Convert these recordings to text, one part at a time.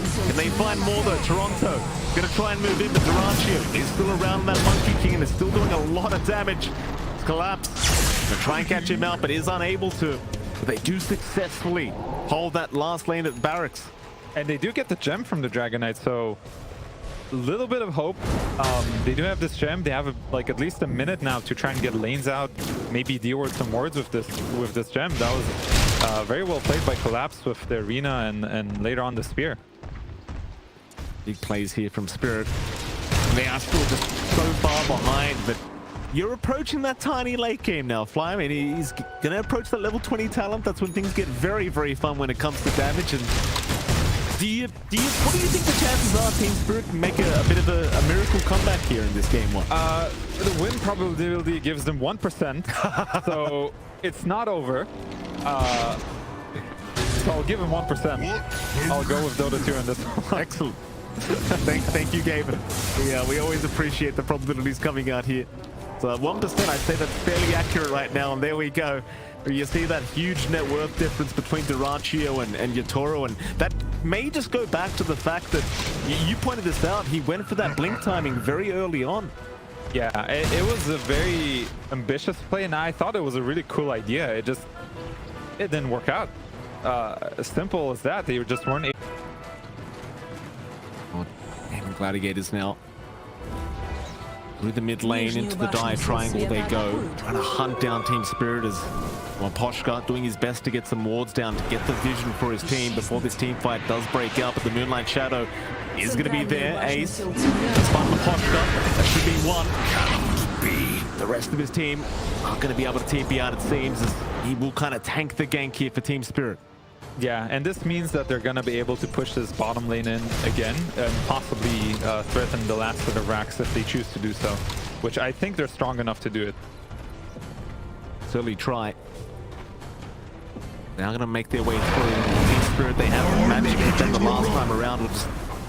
one. Can they find more though? Toronto gonna try and move in, but Durantio is still around that Monkey King and is still doing a lot of damage. It's collapsed. Gonna try and catch him out, but is unable to. But they do successfully hold that last lane at Barracks. And they do get the gem from the Dragon Knight, so a little bit of hope. They do have this gem. They have like at least a minute now to try and get lanes out, maybe deal with some wards with this gem. That was very well played by Collapse with the arena and later on the spear. Big plays here from Spirit. They are still just so far behind, but you're approaching that tiny late game now, Fly. I mean, he's gonna approach that level 20 talent. That's when things get very, very fun when it comes to damage. And what do you think the chances are Team Spirit can make a bit of a miracle comeback here in this game one? The win probability gives them 1%, so it's not over. So I'll give him 1%. I'll go with Dota 2 in this one. Excellent. thank you, Gavin. We always appreciate the probabilities coming out here. So 1%, I'd say that's fairly accurate right now, and there we go. You see that huge net worth difference between Durantio and Yatoro, and that may just go back to the fact that you pointed this out, he went for that blink timing very early on. Yeah, it was a very ambitious play, and I thought it was a really cool idea. It didn't work out. As simple as that, they just weren't able. Oh, damn, Gladiators now. Through the mid lane into the dive triangle they go, trying to hunt down Team Spirit as Poshka doing his best to get some wards down to get the vision for his team before this team fight does break out. But the Moonlight Shadow is going to be there. Ace, spun the Poshka. That should be one. Can't be. The rest of his team aren't going to be able to TP out, it seems, as he will kind of tank the gank here for Team Spirit. Yeah, and this means that they're going to be able to push this bottom lane in again and possibly threaten the last set of racks if they choose to do so, which I think they're strong enough to do it. Certainly try. They're going to make their way through. Team Spirit, they haven't managed to hit them the last time around. We'll just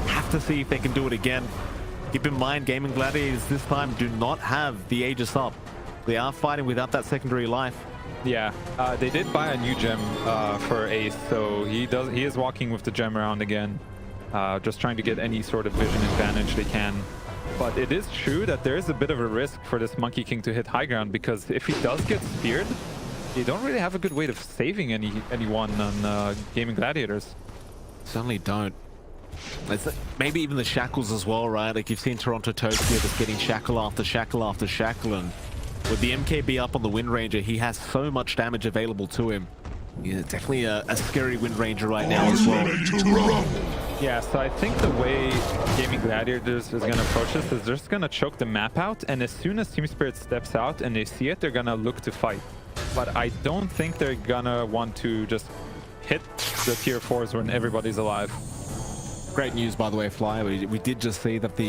have to see if they can do it again. Keep in mind, Gaming Gladiators this time do not have the Aegis up. They are fighting without that secondary life. Yeah, they did buy a new gem for Ace, so he is walking with the gem around again, just trying to get any sort of vision advantage they can. But it is true that there is a bit of a risk for this Monkey King to hit high ground, because if he does get speared, you don't really have a good way of saving anyone on Gaming Gladiators. Certainly don't. Maybe even the shackles as well, right? Like you've seen Toronto Tokyo just getting shackle after shackle after shackle, and with the MKB up on the Wind Ranger, he has so much damage available to him. Yeah, definitely a scary Wind Ranger right now as well. Yeah, so I think the way Gaming Gladiators is going to approach this is they're just going to choke the map out, and as soon as Team Spirit steps out and they see it, they're going to look to fight. But I don't think they're going to want to just hit the tier 4s when everybody's alive. Great news, by the way, Fly. We did just see that the